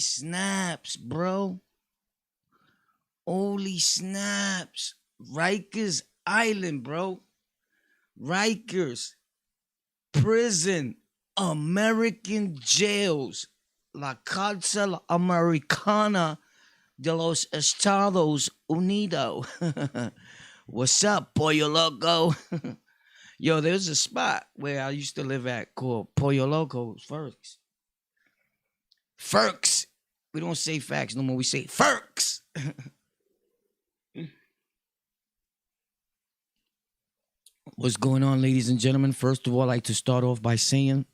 snaps, bro. Holy snaps. Rikers Island, bro. Rikers. Prison. American jails. La Cárcel Americana de los Estados Unidos. What's up, Pollo Loco? Yo, there's a spot where I used to live at called Pollo Loco Firks. Firks. We don't say facts no more. We say Firks. What's going on, ladies and gentlemen? First of all, I'd like to start off by saying,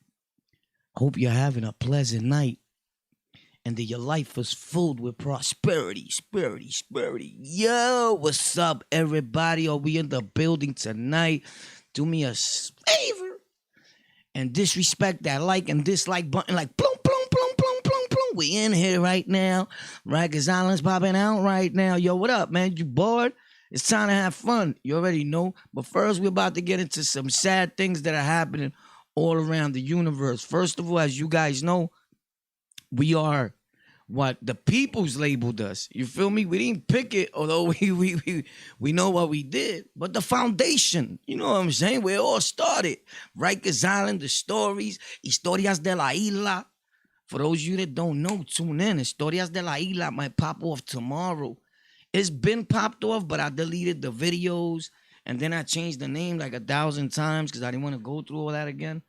hope you're having a pleasant night and that your life is filled with prosperity, spirity. Yo, what's up, everybody? Are we in the building tonight? Do me a favor and disrespect that like and dislike button like plum, plum, plum, plum, plum, plum. We in here right now. Rikers Island's popping out right now. Yo, what up, man? You bored? It's time to have fun. You already know. But first, we're about to get into some sad things that are happening all around the universe. First of all, as you guys know, we are what the people's labeled us. You feel me? We didn't pick it, although we know what we did. But the foundation, you know what I'm saying? Where it all started. Rikers Island, the stories, Historias de la Isla. For those of you that don't know, tune in. Historias de la Isla might pop off tomorrow. It's been popped off, but I deleted the videos. And then I changed the name like 1,000 times because I didn't want to go through all that again.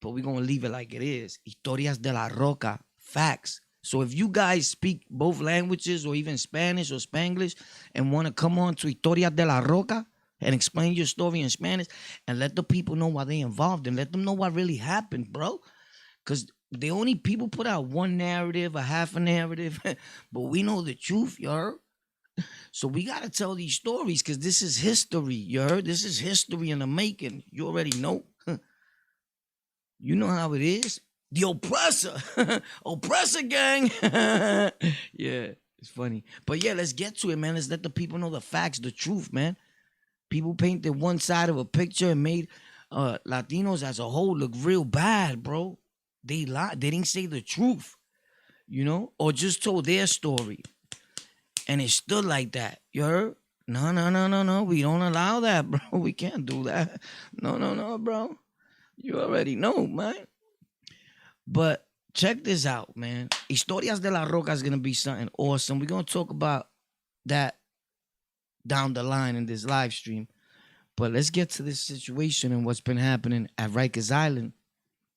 But we're going to leave it like it is. Historias de la Roca. Facts. So if you guys speak both languages or even Spanish or Spanglish and want to come on to Historias de la Roca and explain your story in Spanish and let the people know why they involved and let them know what really happened, bro. Because the only people put out one narrative, a half a narrative, but we know the truth, you heard? So we got to tell these stories because this is history, you heard? This is history in the making. You already know. You know how it is. The oppressor. Oppressor gang. Yeah, it's funny. But yeah, let's get to it, man. Let's let the people know the facts, the truth, man. People painted one side of a picture and made Latinos as a whole look real bad, bro. They lied. They didn't say the truth, you know, or just told their story. And it stood like that. You heard? No. We don't allow that, bro. We can't do that. No, bro. You already know, man. But check this out, man. Historias de la Roca is going to be something awesome. We're going to talk about that down the line in this live stream. But let's get to this situation and what's been happening at Rikers Island,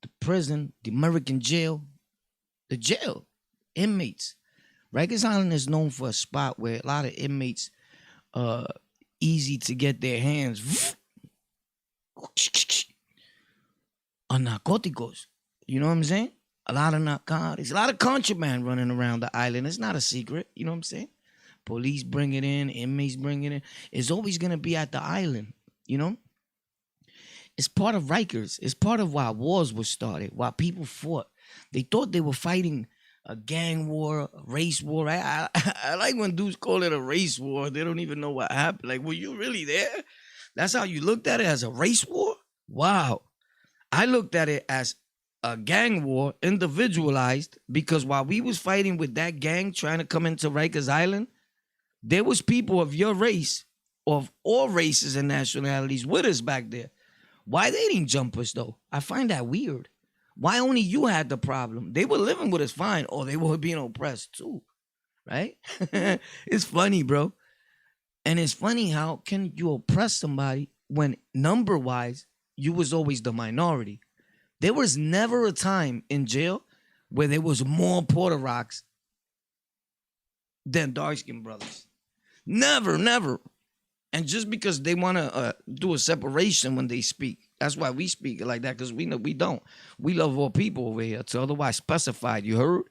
the prison, the American jail, the jail, inmates. Rikers Island is known for a spot where a lot of inmates easy to get their hands on narcoticos. You know what I'm saying? A lot of narcotics, a lot of contraband running around the island. It's not a secret. You know what I'm saying? Police bring it in, inmates bring it in. It's always going to be at the island, you know? It's part of Rikers. It's part of why wars were started, why people fought. They thought they were fighting a gang war, a race war. I like when dudes call it a race war. They don't even know what happened. Like, were you really there? That's how you looked at it, as a race war? Wow. I looked at it as a gang war, individualized, because while we was fighting with that gang trying to come into Rikers Island, there was people of your race, of all races and nationalities with us back there. Why they didn't jump us, though? I find that weird. Why only you had the problem? They were living with us fine, or they were being oppressed too, right? It's funny, bro. And it's funny how can you oppress somebody when number-wise, you was always the minority. There was never a time in jail where there was more Puerto Rocks than dark-skinned brothers. Never. And just because they want to do a separation when they speak, that's why we speak like that, because we know we don't. We love all people over here, so otherwise specified, you heard?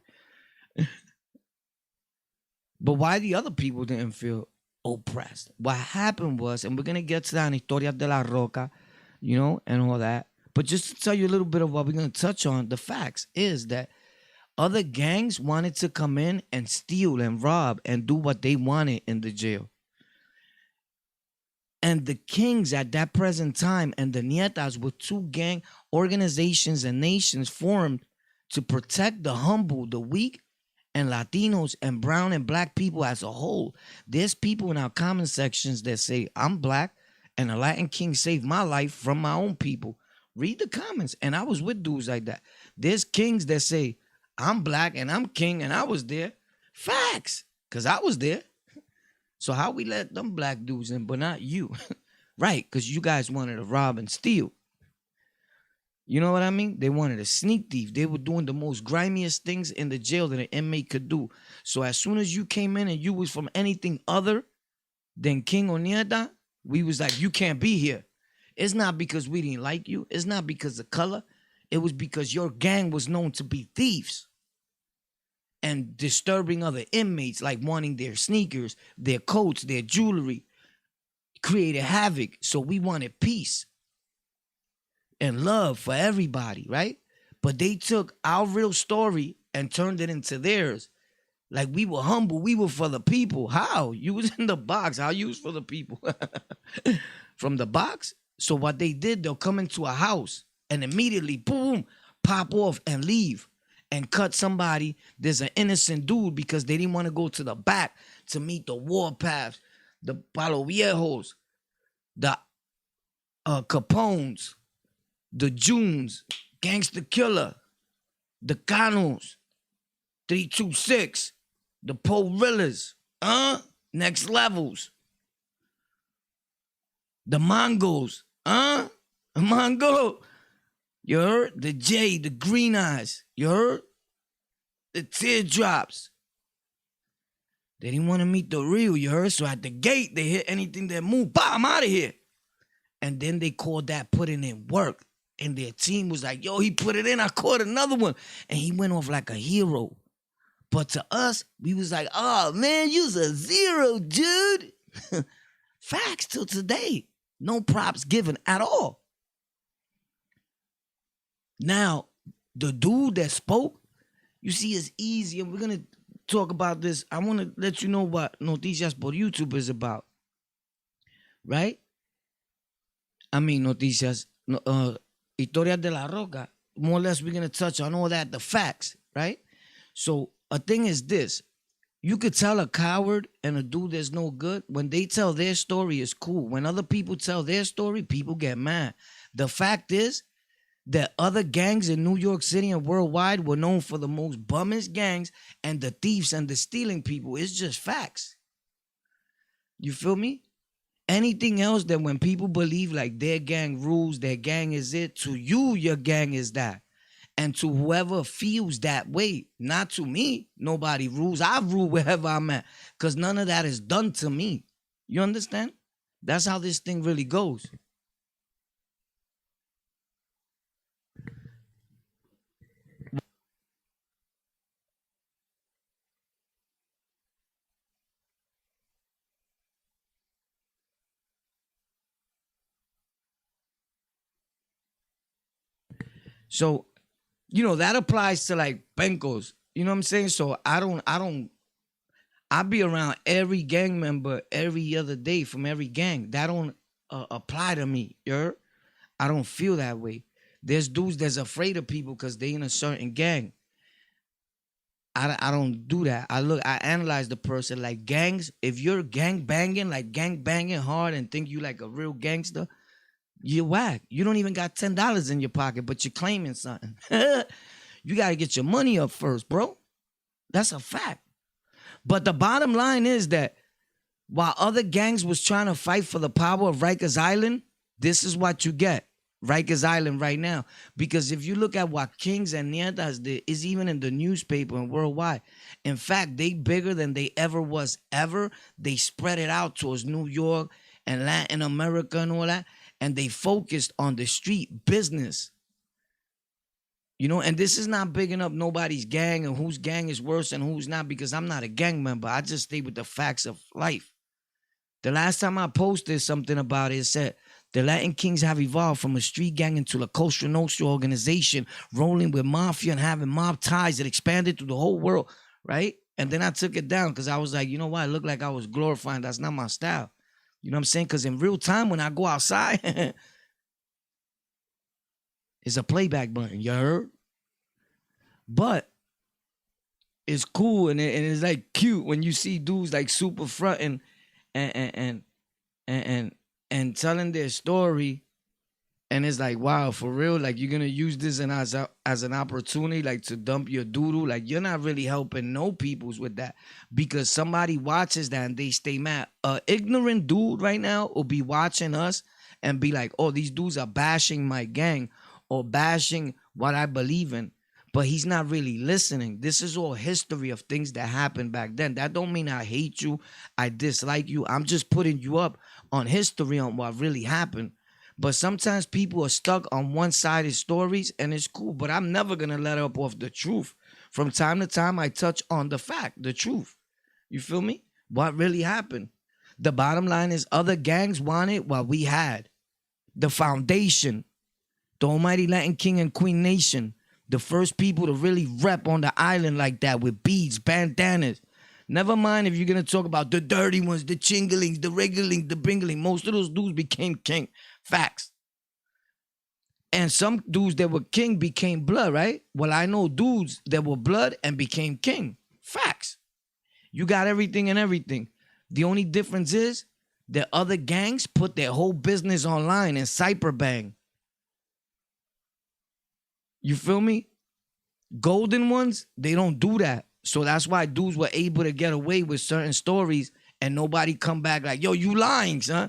But why the other people didn't feel oppressed? What happened was, and we're going to get to that in Historia de la Roca, you know, and all that. But just to tell you a little bit of what we're going to touch on, the facts is that other gangs wanted to come in and steal and rob and do what they wanted in the jail. And the kings at that present time and the nietas were two gang organizations and nations formed to protect the humble, the weak, and Latinos and brown and black people as a whole. There's people in our comment sections that say, I'm black and a Latin king saved my life from my own people. Read the comments. And I was with dudes like that. There's kings that say, I'm black and I'm king and I was there. Facts. Because I was there. So how we let them black dudes in, but not you? Right, because you guys wanted to rob and steal. You know what I mean? They wanted a sneak thief. They were doing the most grimiest things in the jail that an inmate could do. So as soon as you came in and you was from anything other than King or Mierda, we was like, you can't be here. It's not because we didn't like you. It's not because of color. It was because your gang was known to be thieves and disturbing other inmates, like wanting their sneakers, their coats, their jewelry, created havoc. So we wanted peace and love for everybody, right? But they took our real story and turned it into theirs. Like we were humble, we were for the people. How? You was in the box. How you was for the people? From the box? So what they did, they'll come into a house and immediately, boom, pop off and leave and cut somebody. There's an innocent dude because they didn't want to go to the back to meet the warpaths, the Palo Viejos, the Capones, the Junes, Gangsta Killer, the Canos, 326, the Porillas, Next Levels, the Mongos, Mongo, you heard? The J, the Green Eyes, you heard? The Teardrops. They didn't want to meet the real, you heard? So at the gate, they hit anything that moved, bah, I'm out of here. And then they called that putting in work. And their team was like, yo, he put it in. I caught another one. And he went off like a hero. But to us, we was like, oh, man, you's a zero, dude. Facts till today. No props given at all. Now, the dude that spoke, you see, it's easy. And we're going to talk about this. I want to let you know what Noticias por YouTube is about. Right? I mean, Noticias, Historias de la Roca. More or less, we're going to touch on all that, the facts, right? So a thing is this. You could tell a coward and a dude that's no good. When they tell their story, it's cool. When other people tell their story, people get mad. The fact is that other gangs in New York City and worldwide were known for the most bummest gangs and the thieves and the stealing people. It's just facts. You feel me? Anything else that when people believe like their gang rules, their gang is it, to you, your gang is that. And to whoever feels that way, not to me, nobody rules. I rule wherever I'm at because none of that is done to me. You understand? That's how this thing really goes. So, you know, that applies to like pencos. You know what I'm saying? So I be around every gang member every other day from every gang. That don't apply to me. You heard? I don't feel that way. There's dudes that's afraid of people because they in a certain gang. I don't do that. I analyze the person like gangs. If you're gang banging hard and think you like a real gangster, you're whack. You don't even got $10 in your pocket, but you're claiming something. You got to get your money up first, bro. That's a fact. But the bottom line is that while other gangs was trying to fight for the power of Rikers Island, this is what you get. Rikers Island right now. Because if you look at what Kings and Nietas did, is even in the newspaper and worldwide. In fact, they bigger than they ever was ever. They spread it out towards New York and Latin America and all that. And they focused on the street business. You know, and this is not bigging up nobody's gang and whose gang is worse and who's not, because I'm not a gang member. I just stay with the facts of life. The last time I posted something about it, it said, the Latin Kings have evolved from a street gang into a Costa Nostra organization, rolling with mafia and having mob ties that expanded to the whole world, right? And then I took it down because I was like, you know what? It looked like I was glorifying. That's not my style. You know what I'm saying? Because in real time, when I go outside, it's a playback button. You heard? But it's cool and it's like cute when you see dudes like super front and and and and, and, and telling their story. And it's like, wow, for real, like you're gonna use this and as an opportunity, like to dump your doodle. Like you're not really helping no peoples with that because somebody watches that and they stay mad. A ignorant dude right now will be watching us and be like, oh, these dudes are bashing my gang or bashing what I believe in. But he's not really listening. This is all history of things that happened back then. That don't mean I hate you, I dislike you. I'm just putting you up on history on what really happened. But sometimes people are stuck on one-sided stories, and it's cool. But I'm never going to let up off the truth. From time to time, I touch on the fact, the truth. You feel me? What really happened? The bottom line is other gangs wanted what we had. The foundation. The almighty Latin King and Queen Nation. The first people to really rep on the island like that with beads, bandanas. Never mind if you're going to talk about the dirty ones, the chinglings, the regularings, the bringling. Most of those dudes became king. Facts. And some dudes that were king became blood, right? Well, I know dudes that were blood and became king. Facts. You got everything and everything. The only difference is that other gangs put their whole business online in cyberbang. You feel me? Golden ones, they don't do that. So that's why dudes were able to get away with certain stories and nobody come back like, yo, you lying, son.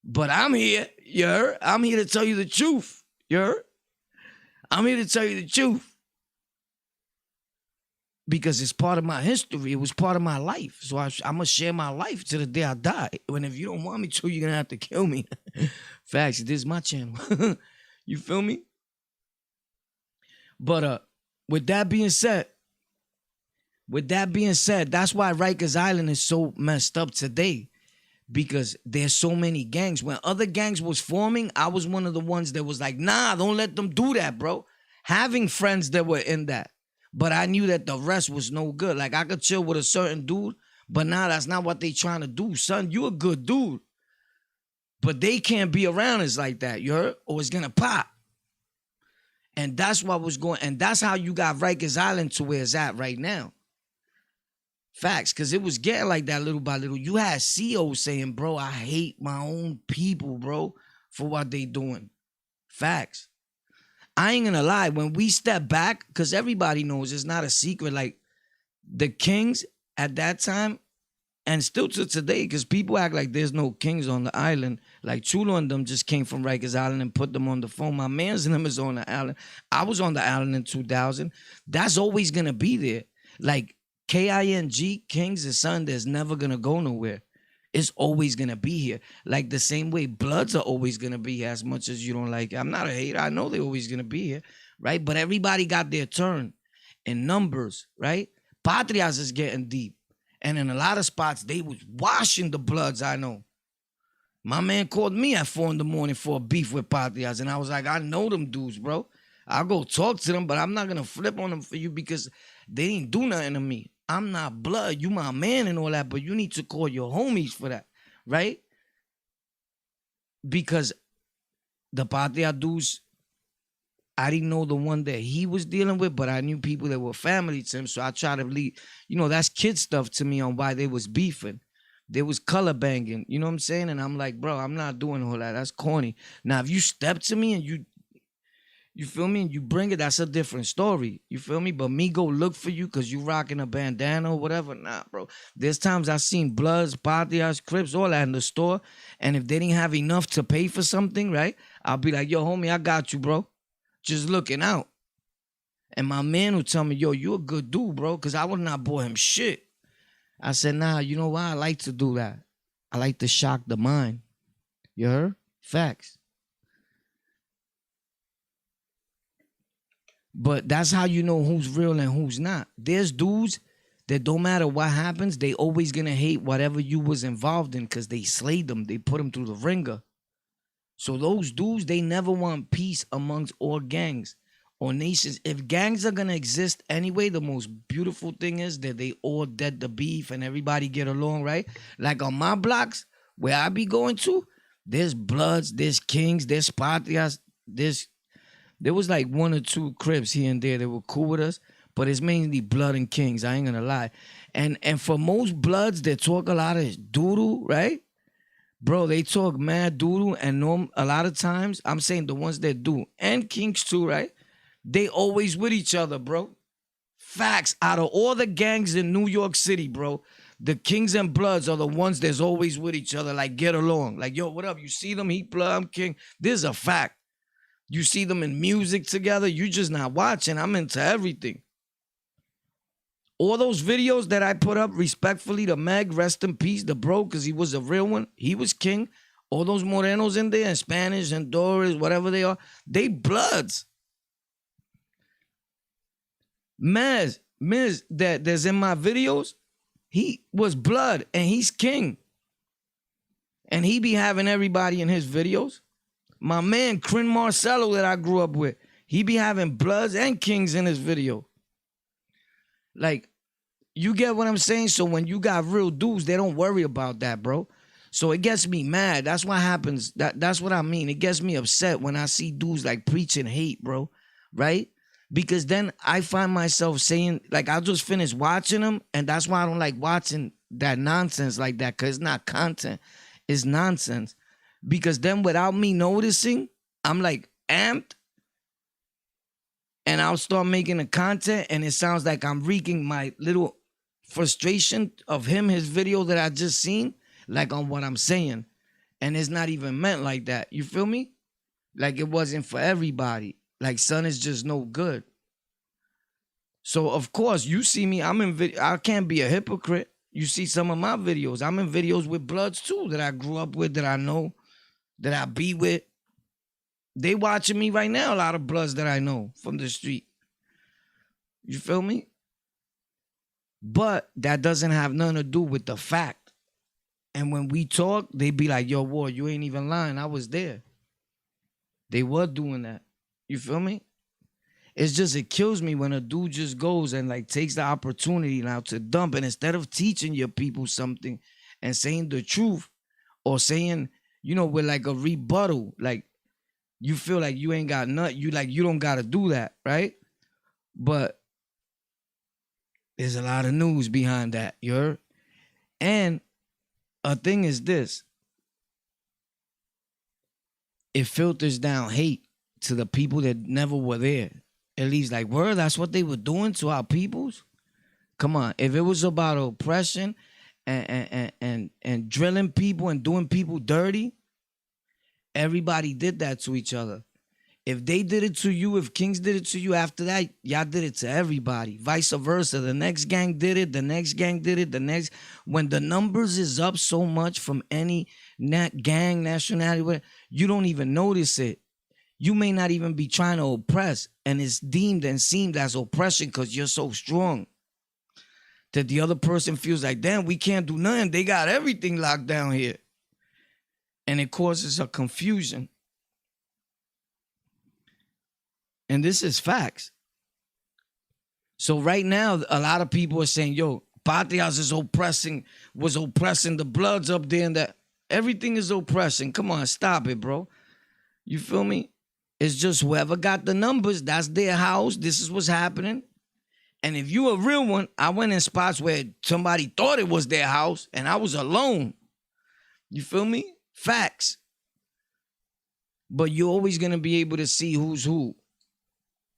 But I'm here, you heard? I'm here to tell you the truth, you heard? I'm here to tell you the truth. Because it's part of my history. It was part of my life. So I'm going to share my life to the day I die. When if you don't want me to, you're going to have to kill me. Facts, this is my channel. You feel me? But with that being said, that's why Rikers Island is so messed up today. Because there's so many gangs. When other gangs was forming, I was one of the ones that was like, nah, don't let them do that, bro. Having friends that were in that. But I knew that the rest was no good. Like, I could chill with a certain dude, but nah, that's not what they trying to do. Son, you a good dude. But they can't be around us like that, you heard? Or it's gonna pop. And that's what was going, and that's how you got Rikers Island to where it's at right now. Facts, because it was getting like that little by little. You had CEOs saying, bro, I hate my own people, bro, for what they doing. Facts. I ain't gonna lie, when we step back, because everybody knows it's not a secret, like the kings at that time, and still to today, because people act like there's no kings on the island. Like Chulo and them just came from Rikers Island and put them on the phone. My man's and them is on the island. I was on the island in 2000. That's always gonna be there. Like, King, Kings is something that's never gonna go nowhere. It's always gonna be here. Like the same way Bloods are always gonna be here as much as you don't like it. I'm not a hater. I know they're always gonna be here, right? But everybody got their turn in numbers, right? Patrias is getting deep. And in a lot of spots, they was washing the Bloods, I know. My man called me at 4 a.m. for a beef with Patrias. And I was like, I know them dudes, bro. I'll go talk to them, but I'm not gonna flip on them for you because they didn't do nothing to me. I'm not blood. You my man and all that, but you need to call your homies for that, right? Because the Patria dudes, I didn't know the one that he was dealing with, but I knew people that were family to him, so I tried to leave. You know, that's kid stuff to me on why they was beefing. They was color banging, you know what I'm saying? And I'm like, bro, I'm not doing all that. That's corny. Now, if you step to me and you feel me? And you bring it, that's a different story. You feel me? But me go look for you because you rocking a bandana or whatever. Nah, bro. There's times I seen Bloods, Patrias, Crips, all that in the store. And if they didn't have enough to pay for something, right? I'll be like, yo, homie, I got you, bro. Just looking out. And my man would tell me, yo, you a good dude, bro. Because I would not bought him shit. I said, nah, you know why I like to do that? I like to shock the mind. You heard? Facts. But that's how you know who's real and who's not. There's dudes that don't matter what happens, they always gonna hate whatever you was involved in because they slayed them. They put them through the ringer. So those dudes, they never want peace amongst all gangs or nations. If gangs are gonna exist anyway, the most beautiful thing is that they all dead the beef and everybody get along, right? Like on my blocks, where I be going to, there's Bloods, there's Kings, there's Patrias, there was like 1 or 2 Crips here and there that were cool with us. but it's mainly blood and kings. I ain't gonna lie. And for most bloods that talk a lot of doodle, right? Bro, they talk mad doodle, and a lot of times, I'm saying the ones that do, and kings too, right? They always with each other, bro. Facts. Out of all the gangs in New York City, bro, the Kings and Bloods are the ones that's always with each other, like get along. Like, yo, what up? You see them? He Blood, I'm King. This is a fact. You see them in music together. You just not watching. I'm into everything. All those videos that I put up, respectfully, to Meg, rest in peace, the bro, because he was a real one. He was king. All those Morenos in there, and Spanish and Doris, whatever they are, they Bloods. Miz that's in my videos, he was Blood, and he's king. And he be having everybody in his videos. My man, Crin Marcello, that I grew up with, he be having Bloods and kings in his video. Like, you get what I'm saying? So when you got real dudes, they don't worry about that, bro. So it gets me mad. That's what happens. That's what I mean. It gets me upset when I see dudes like preaching hate, bro. Right? Because then I find myself saying, like, I'll just finish watching them, and that's why I don't like watching that nonsense like that, because it's not content. It's nonsense. Because then without me noticing, I'm like amped, and I'll start making the content, and it sounds like I'm wreaking my little frustration of him, his video that I just seen, like on what I'm saying. And it's not even meant like that. You feel me? Like it wasn't for everybody. Like, son is just no good. So, of course, you see me. I'm in video. I can't be a hypocrite. You see some of my videos. I'm in videos with Bloods, too, that I grew up with, that I know, that I be with. They watching me right now, a lot of Bloods that I know from the street. You feel me? But that doesn't have nothing to do with the fact. And when we talk, they be like, yo, Ward, you ain't even lying. I was there. They were doing that. You feel me? It's just, it kills me when a dude just goes and like takes the opportunity now to dump. And instead of teaching your people something and saying the truth, or saying, you know, with like a rebuttal, like you feel like you ain't got nothing, you don't got to do that, right? But there's a lot of news behind that, you heard? And a thing is this. It filters down hate to the people that never were there. It leaves like, word, that's what they were doing to our peoples? Come on. If it was about oppression and drilling people and doing people dirty, everybody did that to each other. If they did it to you, if Kings did it to you, after that, y'all did it to everybody. Vice versa. The next gang did it. The next gang did it. The next. When the numbers is up so much from any gang, nationality, you don't even notice it. You may not even be trying to oppress, and it's deemed and seemed as oppression because you're so strong that the other person feels like, damn, we can't do nothing. They got everything locked down here. And it causes a confusion. And this is facts. So right now, a lot of people are saying, yo, Patrias was oppressing the Bloods up there, and that everything is oppressing. Come on, stop it, bro. You feel me? It's just whoever got the numbers, that's their house. This is what's happening. And if you a real one, I went in spots where somebody thought it was their house and I was alone. You feel me? Facts. But you're always going to be able to see who's who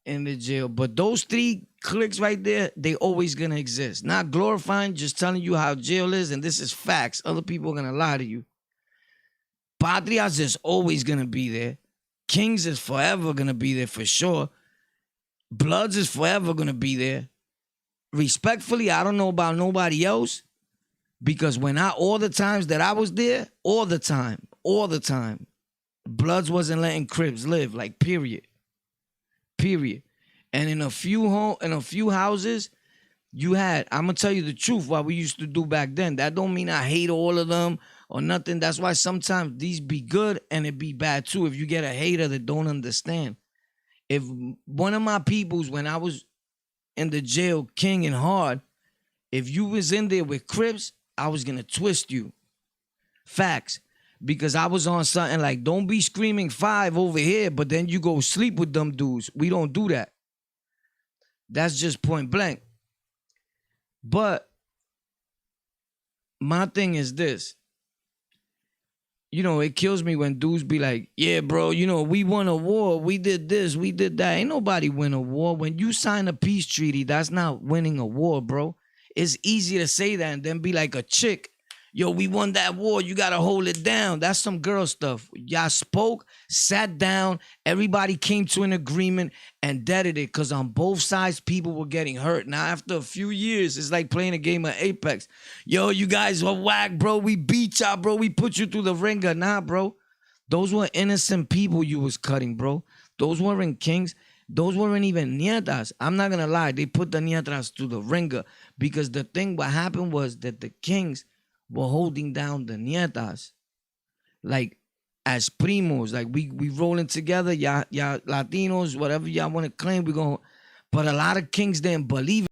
in the jail. But those three cliques right there, they always going to exist. Not glorifying, just telling you how jail is. And this is facts. Other people are going to lie to you. Patrias is always going to be there. Kings is forever going to be there for sure. Bloods is forever going to be there. Respectfully, I don't know about nobody else, because all the times that I was there, all the time, Bloods wasn't letting Crips live, like period. And in a few houses, you had, I'm going to tell you the truth, what we used to do back then. That don't mean I hate all of them or nothing. That's why sometimes these be good and it be bad too if you get a hater that don't understand. If one of my peoples, when I was in the jail, King and Hard, if you was in there with Crips, I was going to twist you. Facts. Because I was on something like, don't be screaming 5 over here, but then you go sleep with them dudes. We don't do that. That's just point blank. But my thing is this. It kills me when dudes be like, yeah, bro, we won a war. We did this. We did that. Ain't nobody win a war. When you sign a peace treaty, that's not winning a war, bro. It's easy to say that and then be like a chick. Yo, we won that war. You got to hold it down. That's some girl stuff. Y'all spoke, sat down. Everybody came to an agreement and deaded it because on both sides, people were getting hurt. Now, after a few years, it's like playing a game of Apex. Yo, you guys were whack, bro. We beat y'all, bro. We put you through the ringer. Nah, bro. Those were innocent people you was cutting, bro. Those weren't kings. Those weren't even nietas. I'm not going to lie. They put the nietas through the ringer because the thing what happened was that the kings were holding down the nietas, like as primos, like we rolling together, y'all Latinos, whatever y'all want to claim, we going. But a lot of kings didn't believe